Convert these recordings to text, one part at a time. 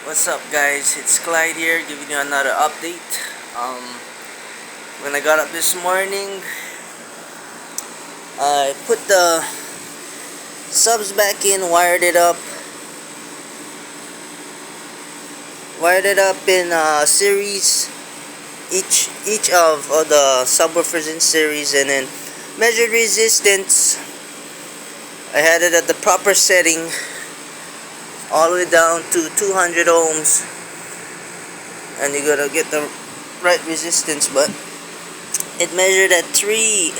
What's up, guys? It's Clyde here, giving you another update. When I got up this morning, I put the subs back in, wired it up in series, each of the subwoofers in series, and then measured resistance. I had it at the proper setting, all the way down to 200 ohms, and you gotta get the right resistance. But it measured at 3.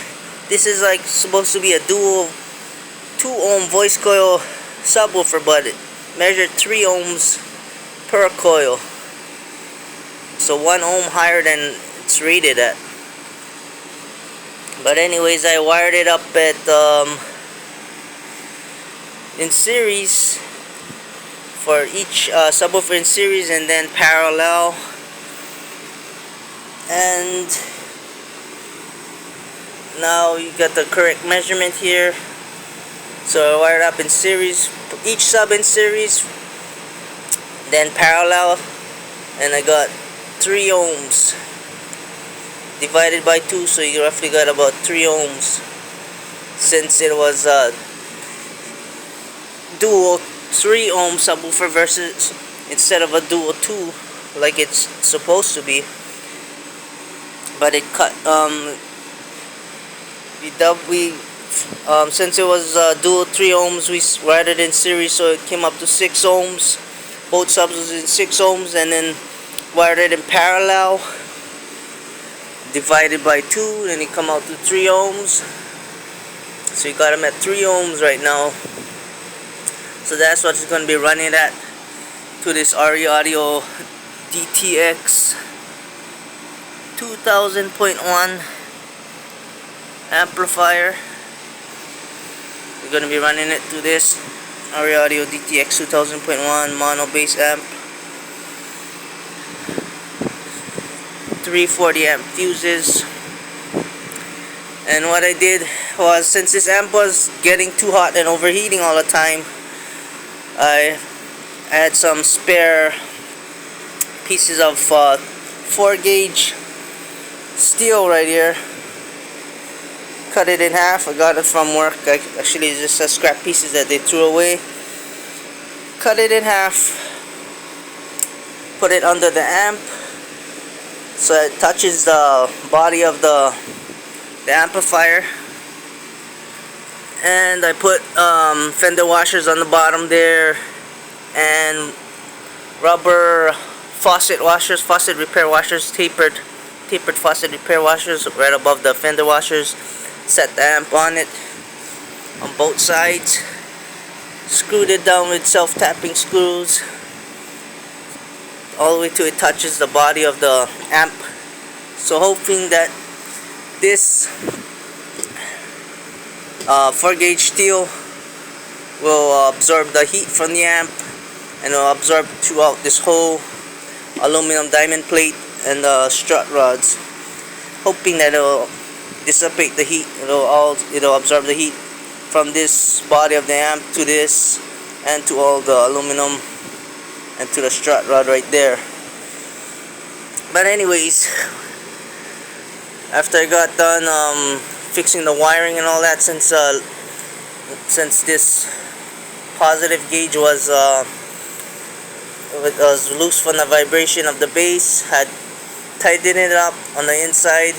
This is like supposed to be a dual 2 ohm voice coil subwoofer, but it measured 3 ohms per coil, so 1 ohm higher than it's rated at. But anyways, I wired it up at in series for each subwoofer in series, and then parallel, and now you got the correct measurement here. So I wired up in series, each sub in series, then parallel, and I got 3 ohms divided by 2, so you roughly got about 3 ohms, since it was a dual 3 ohm subwoofer versus instead of a dual 2 like it's supposed to be. But it cut since it was dual 3 ohms, we wired it in series, so it came up to 6 ohms. Both subs was in 6 ohms, and then wired it in parallel, divided by 2, and it come out to 3 ohms. So you got them at 3 ohms right now. So that's what it's going to be running at to this RE Audio DTX2000.1 amplifier. We're going to be running it to this RE Audio DTX2000.1 mono bass amp, 340 amp fuses. And what I did was, since this amp was getting too hot and overheating all the time, I had some spare pieces of 4 gauge steel right here. Cut it in half. I got it from work. Actually, it's just scrap pieces that they threw away. Cut it in half, put it under the amp so it touches the body of the amplifier. And I put fender washers on the bottom there, and rubber faucet repair washers, tapered faucet repair washers right above the fender washers. Set the amp on it on both sides, screwed it down with self-tapping screws all the way till it touches the body of the amp. So hoping that this 4 gauge steel will absorb the heat from the amp, and will absorb throughout this whole aluminum diamond plate and the strut rods. Hoping that it will dissipate the heat. It'll absorb the heat from this body of the amp to this, and to all the aluminum, and to the strut rod right there. But anyways, after I got done fixing the wiring and all that, since this positive gauge was loose from the vibration of the bass, had tightened it up on the inside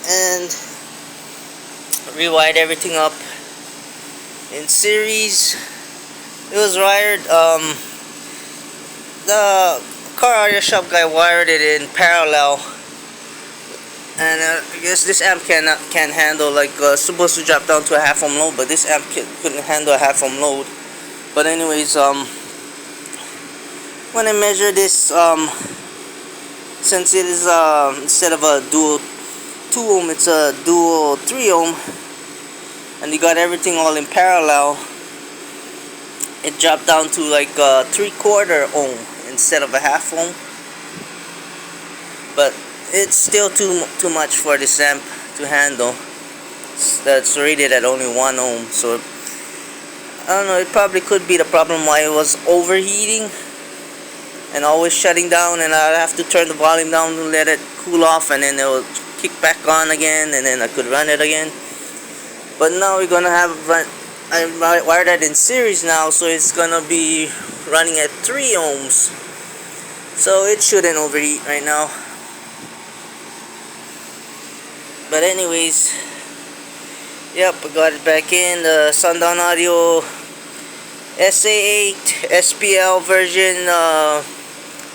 and rewired everything up in series. It was wired, the car audio shop guy wired it in parallel, and I guess this amp can handle, like, supposed to drop down to a half ohm load, but this amp couldn't handle a half ohm load. But anyways, when I measure this, since it is instead of a dual 2 ohm, it's a dual 3 ohm, and you got everything all in parallel, it dropped down to like 3/4 ohm instead of a half ohm. But it's still too much for this amp to handle. That's rated at only 1 ohm, so I don't know, it probably could be the problem why it was overheating. and always shutting down, and I have to turn the volume down to let it cool off, and then it will kick back on again, and then I could run it again. But now we're gonna have I wired that in series now, so it's gonna be running at 3 ohms, so it shouldn't overheat right now. But anyways, yep, I got it back in the Sundown Audio SA-8 Spl version,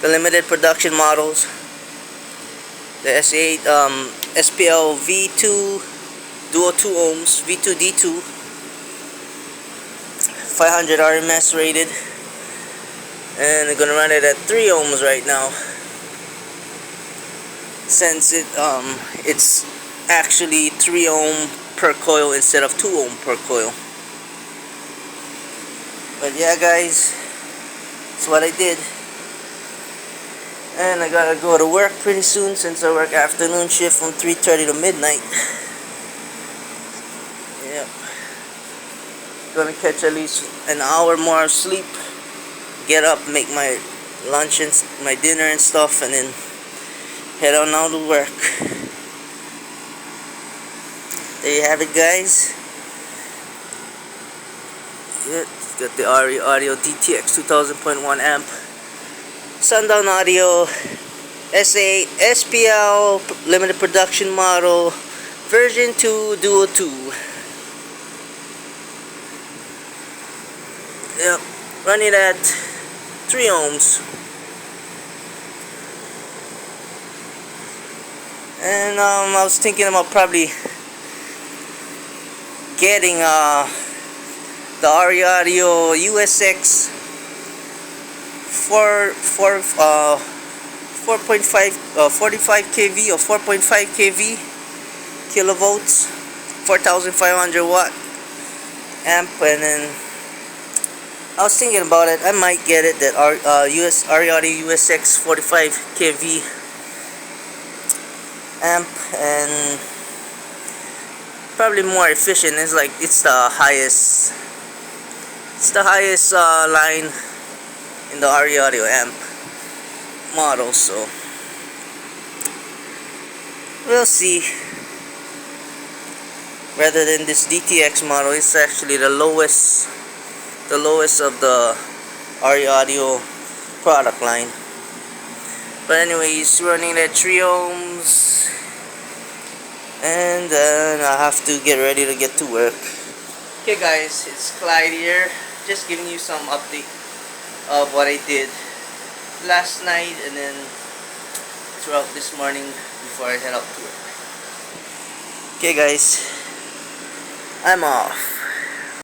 the limited production models. The SA-8 Spl V.2 dual 2 ohms V2 D2, 500 RMS rated, and I'm gonna run it at 3 ohms right now, since it's actually 3 ohm per coil instead of 2 ohm per coil. But yeah, guys, that's what I did. And I gotta go to work pretty soon, since I work afternoon shift from 3:30 to midnight. Yep. Gonna catch at least an hour more of sleep, get up, make my lunch and my dinner and stuff, and then head on out to work. There you have it, guys. Yeah, got the RE Audio DTX2000.1 amp, Sundown Audio SA SPL limited production model version 2 dual 2. Yep, running at 3 ohms. And I was thinking about probably getting the RE Audio USX 45 kV or 4.5 kV kilovolts, 4,500 watt amp. And then I was thinking about it, I might get it, that RE Audio USX 45 kV amp, and probably more efficient. It's the highest line in the RE Audio amp model, so we'll see. Rather than this DTX model, it's actually the lowest of the RE Audio product line. But anyways, running at 3 ohms, and then I have to get ready to get to work. Okay, guys, it's Clyde here, just giving you some update of what I did last night and then throughout this morning before I head out to work. Okay, guys, I'm off.